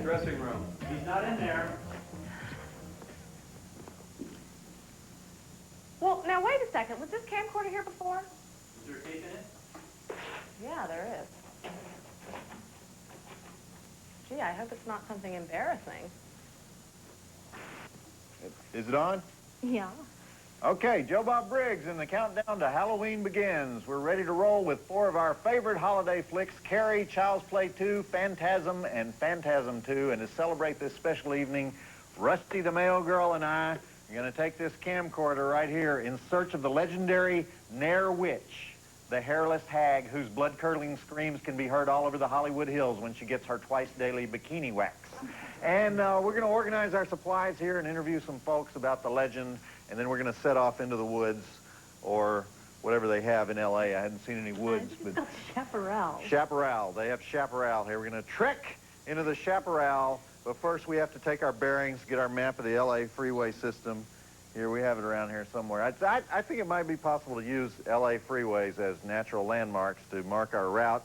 dressing room. He's not in there. Well, now wait a second. Was this camcorder here before? Is there a tape in it? Yeah, there is. Gee, I hope it's not something embarrassing. Is it on? Yeah. Okay, Joe Bob Briggs, and the countdown to Halloween begins. We're ready to roll with 4 of our favorite holiday flicks, Carrie, Child's Play 2, Phantasm, and Phantasm 2. And to celebrate this special evening, Rusty the Mail Girl and I are going to take this camcorder right here in search of the legendary Nair Witch, the hairless hag whose blood-curdling screams can be heard all over the Hollywood Hills when she gets her twice-daily bikini wax. And we're going to organize our supplies here and interview some folks about the legend, and then we're going to set off into the woods or whatever they have in L.A. I hadn't seen any woods. But chaparral. Chaparral. They have chaparral here. We're going to trek into the chaparral, but first we have to take our bearings, get our map of the L.A. freeway system. Here, we have it around here somewhere. I think it might be possible to use L.A. freeways as natural landmarks to mark our route.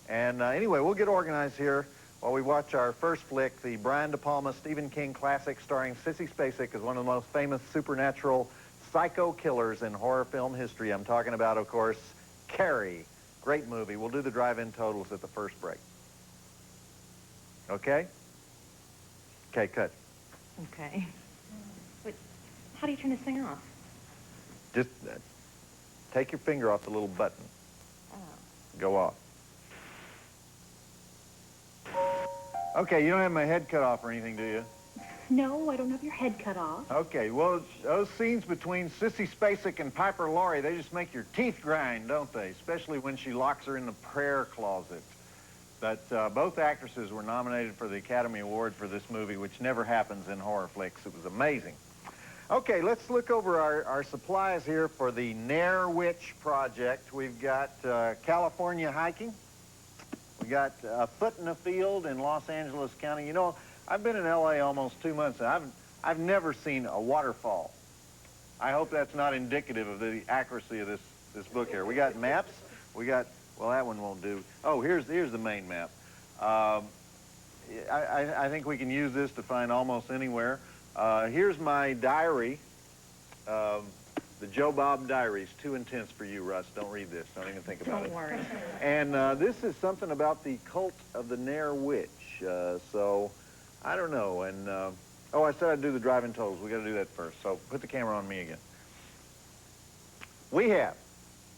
And anyway, we'll get organized here while we watch our first flick, the Brian De Palma Stephen King classic starring Sissy Spacek as one of the most famous supernatural psycho killers in horror film history. I'm talking about, of course, Carrie. Great movie. We'll do the drive-in totals at the first break. Okay? Okay, cut. Okay. But how do you turn this thing off? Just take your finger off the little button. Oh. Go off. Okay, you don't have my head cut off or anything, do you? No, I don't have your head cut off. Okay, well, those scenes between Sissy Spacek and Piper Laurie, they just make your teeth grind, don't they? Especially when she locks her in the prayer closet. But both actresses were nominated for the Academy Award for this movie, which never happens in horror flicks. It was amazing. Okay, let's look over our supplies here for the Nair Witch project. We've got California hiking. We got a foot in a field in Los Angeles County. You know, I've been in L.A. almost 2 months, and I've never seen a waterfall. I hope that's not indicative of the accuracy of this book here. We got maps. We got, well, that one won't do. Oh, here's the main map. I think we can use this to find almost anywhere. Here's my diary. The Joe Bob Diaries, too intense for you, Russ. Don't read this. Don't even think about it. Don't worry. And this is something about the cult of the Nair Witch. So, I don't know. And, oh, I said I'd do the drive-in totals. We got to do that first. So, put the camera on me again. We have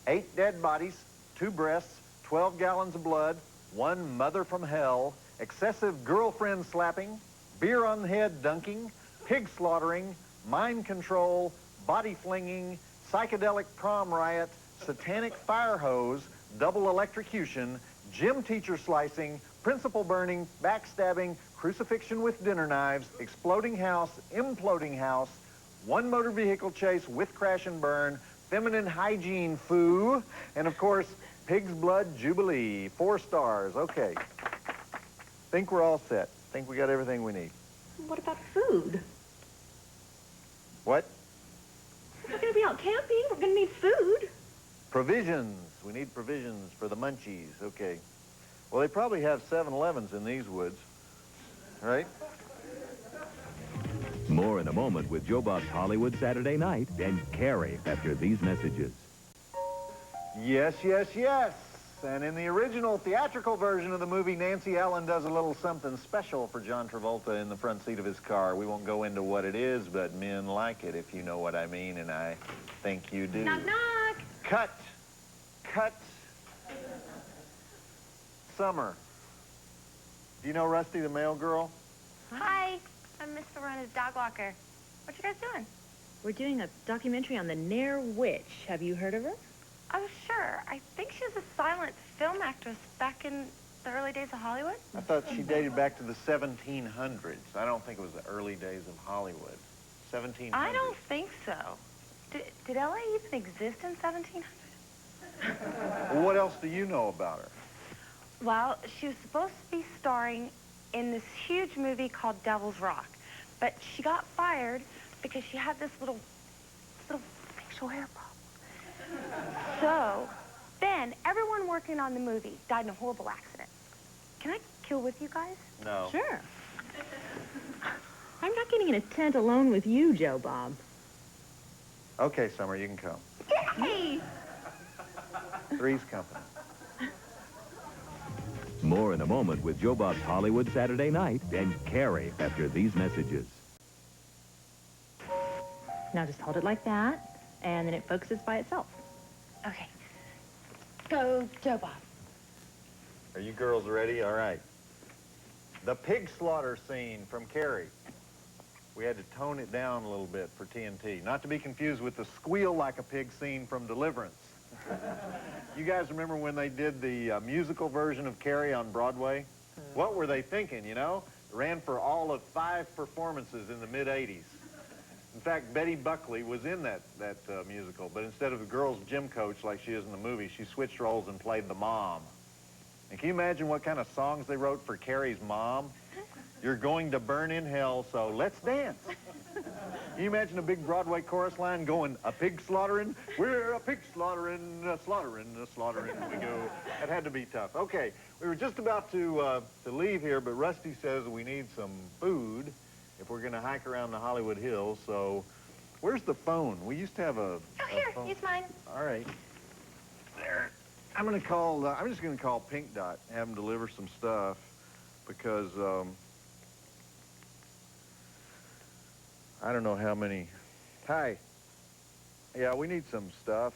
8 dead bodies, 2 breasts, 12 gallons of blood, 1 mother from hell, excessive girlfriend slapping, beer on the head dunking, pig slaughtering, mind control, body flinging, psychedelic prom riot, satanic fire hose, double electrocution, gym teacher slicing, principal burning, backstabbing, crucifixion with dinner knives, exploding house, imploding house, 1 motor vehicle chase with crash and burn, feminine hygiene foo, and of course, pig's blood jubilee. 4 stars. Okay. Think we're all set. Think we got everything we need. What about food? What? We're going to be out camping. We're going to need food. Provisions. We need provisions for the munchies. Okay. Well, they probably have 7-Elevens in these woods, right? More in a moment with Joe Bob's Hollywood Saturday Night and Carrie after these messages. Yes, yes, yes. And in the original theatrical version of the movie, Nancy Allen does a little something special for John Travolta in the front seat of his car. We won't go into what it is, but men like it, if you know what I mean, and I think you do. Knock, knock. Cut. Cut. Summer. Do you know Rusty the Mail Girl? Hi, I'm Miss Verona's dog walker. What you guys doing? We're doing a documentary on the Nair Witch. Have you heard of her? Oh, sure. I think she was a silent film actress back in the early days of Hollywood. I thought she dated back to the 1700s. I don't think it was the early days of Hollywood. 1700s. I don't think so. Did L.A. even exist in 1700? Well, what else do you know about her? Well, she was supposed to be starring in this huge movie called Devil's Rock, but she got fired because she had this little facial hair problem. So, then everyone working on the movie died in a horrible accident. Can I kill with you guys? No. Sure. I'm not getting in a tent alone with you, Joe Bob. Okay, Summer, you can come. Yay! Three's company. More in a moment with Joe Bob's Hollywood Saturday Night and Carrie after these messages. Now just hold it like that, and then it focuses by itself. Okay. Go, Joe Bob. Are you girls ready? All right. The pig slaughter scene from Carrie. We had to tone it down a little bit for TNT. Not to be confused with the squeal like a pig scene from Deliverance. You guys remember when they did the musical version of Carrie on Broadway? What were they thinking, you know? It ran for all of 5 performances in the mid-'80s. In fact, Betty Buckley was in that musical, but instead of the girls' gym coach like she is in the movie, she switched roles and played the mom. And can you imagine what kind of songs they wrote for Carrie's mom? You're going to burn in hell, so let's dance. Can you imagine a big Broadway chorus line going, a pig slaughtering? We're a pig slaughtering, slaughtering, slaughtering we go. That had to be tough. Okay, we were just about to leave here, but Rusty says we need some food if we're going to hike around the Hollywood Hills, so where's the phone? We used to have a Here, phone. use mine. All right. There. I'm just going to call Pink Dot, have them deliver some stuff, because, I don't know how many. Hi. Yeah, we need some stuff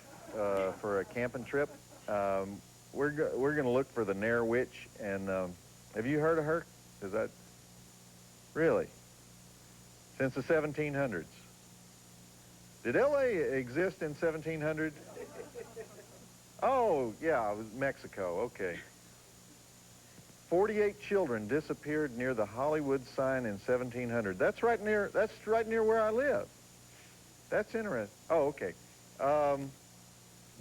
for a camping trip. We're going to look for the Nair Witch, and have you heard of her? Is that really? Since the 1700s. Did L.A. exist in 1700? Oh, yeah, it was Mexico. Okay. 48 children disappeared near the Hollywood sign in 1700. That's right near where I live. That's interesting. Oh, okay.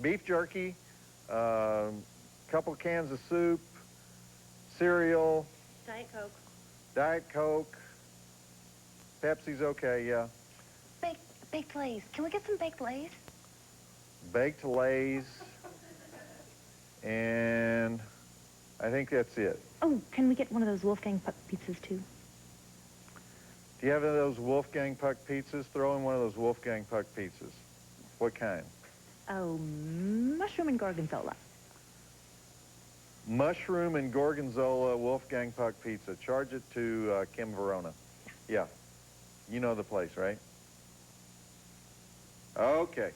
Beef jerky, couple cans of soup, cereal, Diet Coke. Diet Coke, Pepsi's okay, yeah. Baked Lays. Can we get some baked Lays? Baked Lays, and I think that's it. Oh, can we get one of those Wolfgang Puck pizzas, too? Do you have those Wolfgang Puck pizzas? Throw in one of those Wolfgang Puck pizzas. What kind? Oh, mushroom and gorgonzola. Mushroom and gorgonzola Wolfgang Puck pizza. Charge it to Kim Verona. Yeah. You know the place, right? Okay.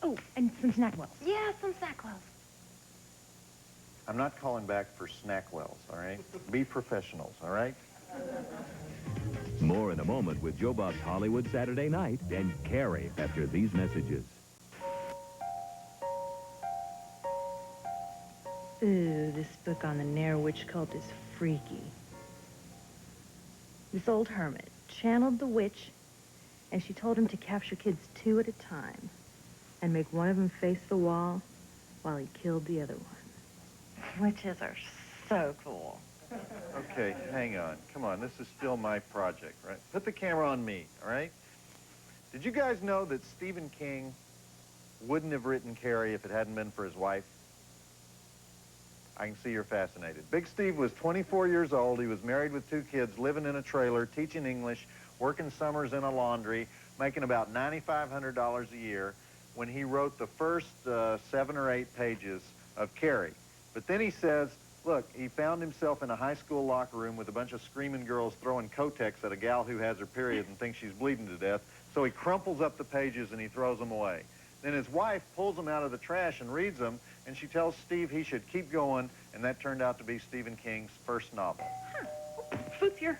Oh, and some Snackwells. Yeah, some Snackwells. I'm not calling back for Snackwells, all right? Be professionals, all right? More in a moment with Joe Bob's Hollywood Saturday Night and Carrie after these messages. Ooh, this book on the Nair Witch cult is freaky. This old hermit channeled the witch, and she told him to capture kids 2 at a time and make one of them face the wall while he killed the other one. Witches are so cool. Okay, hang on. Come on, this is still my project, right? Put the camera on me, all right? Did you guys know that Stephen King wouldn't have written Carrie if it hadn't been for his wife? I can see you're fascinated. Big Steve was 24 years old. He was married with 2 kids, living in a trailer, teaching English, working summers in a laundry, making about $9,500 a year when he wrote the first 7 or 8 pages of Carrie. But then he says, look, he found himself in a high school locker room with a bunch of screaming girls throwing Kotex at a gal who has her period and thinks she's bleeding to death. So he crumples up the pages and he throws them away. Then his wife pulls them out of the trash and reads them, and she tells Steve he should keep going, and that turned out to be Stephen King's first novel. Food's here.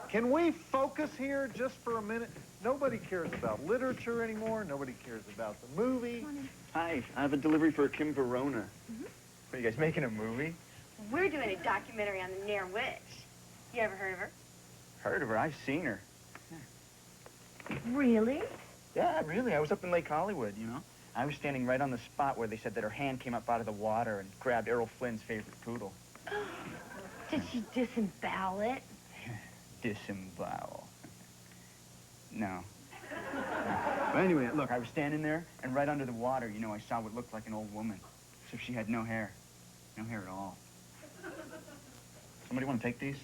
Can we focus here just for a minute? Nobody cares about literature anymore. Nobody cares about the movie. Hi, I have a delivery for Kim Verona. Are you guys making a movie? We're doing a documentary on the Nair Witch. You ever heard of her? Heard of her. I've seen her. Really? Yeah, really. I was up in Lake Hollywood, you know. I was standing right on the spot where they said that her hand came up out of the water and grabbed Errol Flynn's favorite poodle. Did she disembowel it? Disembowel. No. But anyway, look, I was standing there, and right under the water, you know, I saw what looked like an old woman. So she had no hair. No hair at all. Somebody want to take these?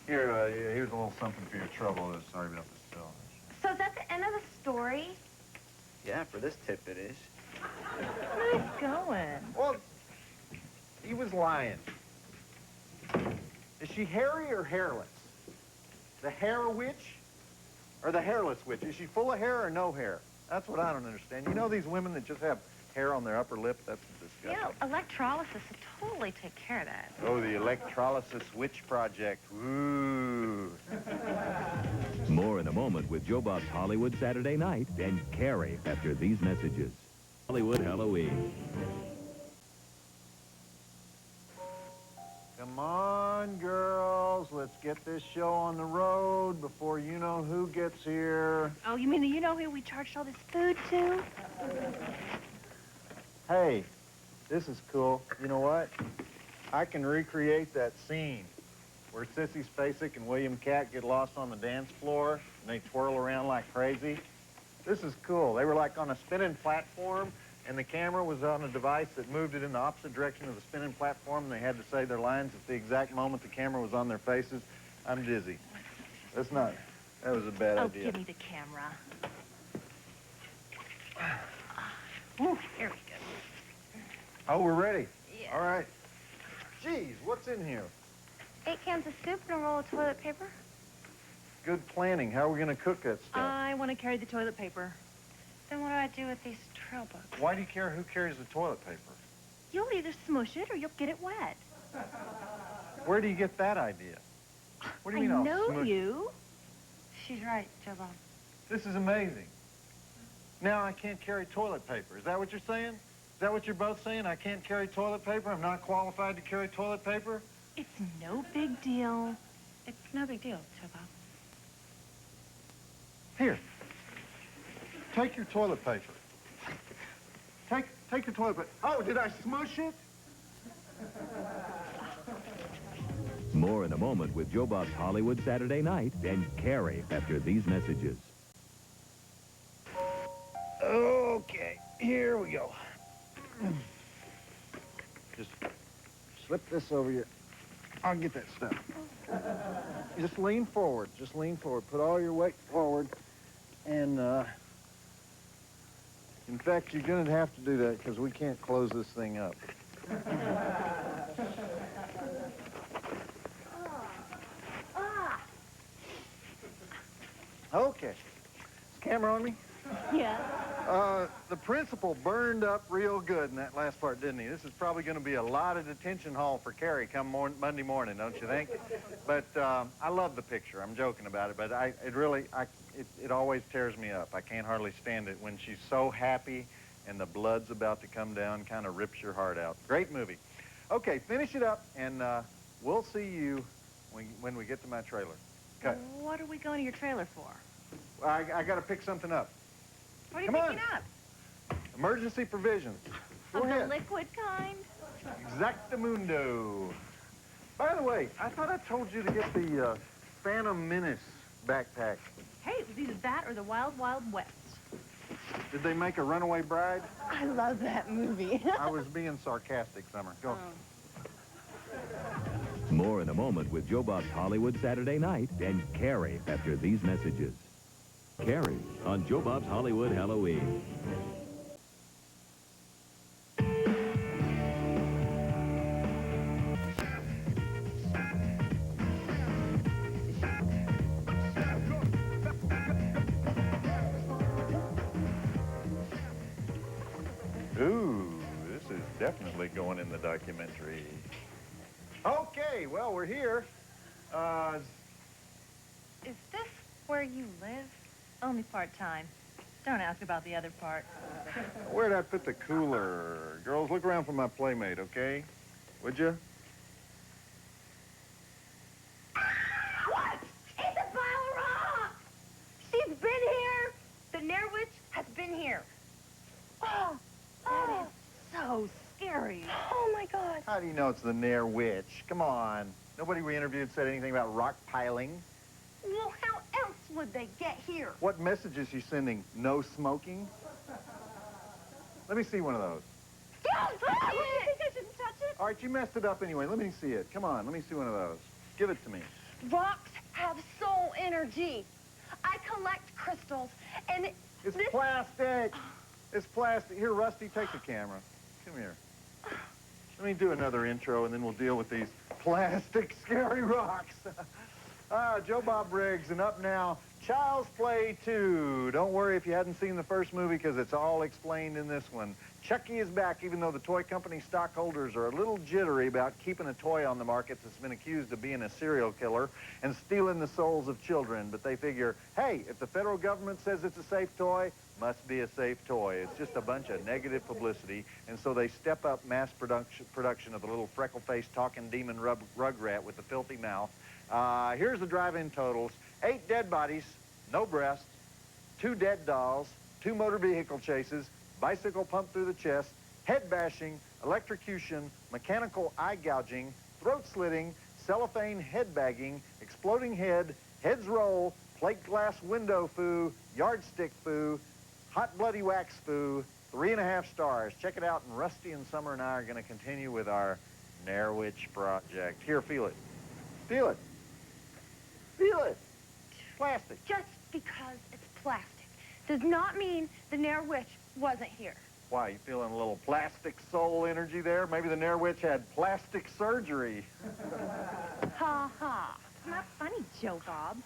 Here's a little something for your trouble. Sorry about the spill. So is that the end of the story? Yeah, for this tip it is. Nice going. Well, he was lying. Is she hairy or hairless? The hair witch or the hairless witch? Is she full of hair or no hair? That's what I don't understand. You know these women that just have hair on their upper lip? That's disgusting. Electrolysis will totally take care of that. Oh, the electrolysis witch project. Ooh. More in a moment with Joe Bob's Hollywood Saturday Night and Carrie after these messages. Hollywood Halloween. Come on, girls. Let's get this show on the road before you-know-who gets here. Oh, you mean the you-know-who we charged all this food to? Hey, this is cool. You know what? I can recreate that scene where Sissy Spacek and William Cat get lost on the dance floor and they twirl around like crazy. This is cool. They were like on a spinning platform and the camera was on a device that moved it in the opposite direction of the spinning platform and they had to say their lines at the exact moment the camera was on their faces. I'm dizzy. That was a bad idea. Oh, give me the camera. Ooh, here we go. Oh, we're ready? Yeah. All right. Geez, what's in here? 8 cans of soup and a roll of toilet paper. Good planning. How are we going to cook that stuff? I want to carry the toilet paper. Then what do I do with these trail books? Why do you care who carries the toilet paper? You'll either smush it or you'll get it wet. Where do you get that idea? What do you mean I I'll know smush- you. She's right, Joe Bob. This is amazing. Now I can't carry toilet paper. Is that what you're saying? Is that what you're both saying? I can't carry toilet paper? I'm not qualified to carry toilet paper? It's no big deal. It's no big deal, Joe Bob. Here. Take your toilet paper. Take your toilet paper. Oh, did I smush it? More in a moment with Joe Bob's Hollywood Saturday Night and Carrie after these messages. Okay, here we go. Just slip this over you. I'll get that stuff. Just lean forward. Just lean forward. Put all your weight forward. And, in fact, you're going to have to do that because we can't close this thing up. Okay. Is the camera on me? Yeah. The principal burned up real good in that last part, didn't he? This is probably going to be a lot of detention hall for Carrie come Monday morning, don't you think? But I love the picture. I'm joking about it, but it always tears me up. I can't hardly stand it when she's so happy and the blood's about to come down, kind of rips your heart out. Great movie. Okay, finish it up, and we'll see you when we get to my trailer. Okay. What are we going to your trailer for? I got to pick something up. What are you Come on. picking up? Emergency provisions. Go Of the ahead. liquid kind? Exactamundo. By the way, I thought I told you to get the Phantom Menace backpack. Hey, it was either that or the Wild Wild West. Did they make a Runaway Bride? I love that movie. I was being sarcastic, Summer. Go. More in a moment with Joe Bob's Hollywood Saturday Night and Carrie after these messages. Carrie on Joe Bob's Hollywood Halloween. Ooh, this is definitely going in the documentary. Okay, well, we're here. Is this where you live? Only part-time. Don't ask about the other part. Where'd I put the cooler? Girls, look around for my playmate, okay? Would you? What? It's a pile of rocks! She's been here! The Nair Witch has been here. Oh, That is so scary. Oh, my God. How do you know it's the Nair Witch? Come on. Nobody we interviewed said anything about rock piling. Well, how else would they get here? What message is she sending? No smoking? Let me see one of those. Don't touch it! You think I shouldn't touch it? All right, you messed it up anyway. Let me see it. Come on, let me see one of those. Give it to me. Rocks have soul energy. I collect crystals, and It's this... plastic. It's plastic. Here, Rusty, take the camera. Come here. Let me do another intro, and then we'll deal with these plastic scary rocks. Joe Bob Briggs, and up now, Child's Play 2. Don't worry if you hadn't seen the first movie, because it's all explained in this one. Chucky is back, even though the toy company stockholders are a little jittery about keeping a toy on the market that's been accused of being a serial killer and stealing the souls of children. But they figure, hey, if the federal government says it's a safe toy, must be a safe toy. It's just a bunch of negative publicity, and so they step up mass production of the little freckle-faced talking demon rugrat with the filthy mouth. Here's the drive-in totals. 8 dead bodies, no breasts, 2 dead dolls, 2 motor vehicle chases, bicycle pump through the chest, head bashing, electrocution, mechanical eye gouging, throat slitting, cellophane head bagging, exploding head, heads roll, plate glass window foo, yardstick foo, hot bloody wax foo, 3.5 stars. Check it out, and Rusty and Summer and I are going to continue with our Nair Witch project. Here, feel it. Feel it. Feel it. Plastic. Just because it's plastic does not mean the Nair Witch wasn't here. Why, you feeling a little plastic soul energy there? Maybe the Nair Witch had plastic surgery. Ha ha. It's not funny, Joe Bob.